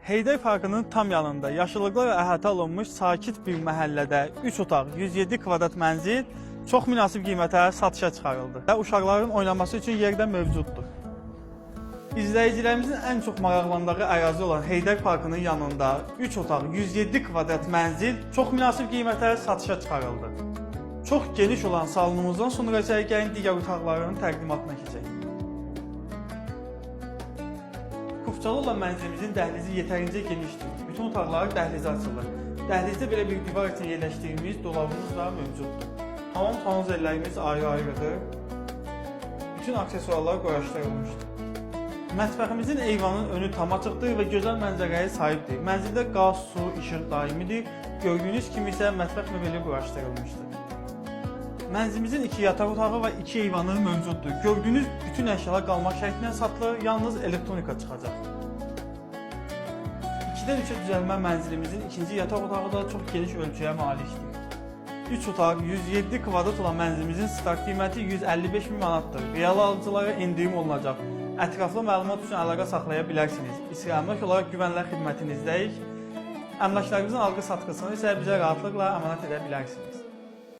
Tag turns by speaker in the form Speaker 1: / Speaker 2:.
Speaker 1: Heydər Parkının tam yanında yaşıllıqlarla əhatə olunmuş sakit bir məhəllədə 3 otaq, 107 kvadrat mənzil çox münasib qiymətə satışa çıxarıldı və uşaqların oynaması üçün yerdə mövcuddur. İzləyicilərimizin ən çox maraqlandığı ərazi olan Heydər Parkının yanında 3 otaq, 107 kvadrat mənzil çox münasib qiymətə satışa çıxarıldı. Çox geniş olan salonumuzdan sonra isə gəlin digər otaqların təqdimatına keçək. Kufçalı olan mənzilimizin dəhlizi yetərincə genişdir. Bütün otaqlar dəhlizə açılır. Dəhlizdə belə bir divar üçün yerləşdirilmiş dolabımız da mövcuddur. Hamam sanuzellərimiz ayrı-ayrıdır. Bütün aksesuarlar qoyuşdurulmuşdur. Mətbəximizin eyvanın önü tam açıqdır və gözəl mənzərəyə sahibdir. Mənzildə qaz, su, işıq daimidir. Gördüyünüz kimi isə mətbəx möbeli quraşdırılmışdır. Mənzilimizin 2 yataq otağı və 2 eyvanı mövcuddur. Gördüyünüz bütün əşyalar qalmaq şərtilə satılır, yalnız elektronika çıxacaq. 2-dən 3-ə düzəlmə mənzilimizin ikinci yataq otağı da çox geniş ölçüyə malikdir. 3 otaq, 107 kvadrat olan mənzilimizin start qiyməti 155 min manatdır. Real alıcılara endirim olunacaq. Ətraflı məlumat üçün əlaqə saxlaya bilərsiniz. İstiqamət olaraq güvənlər xidmətinizdəyik. Əmlaklarımızın alqı-satqısını isə bizə rahatlıqla əmanət edə bilərsiniz.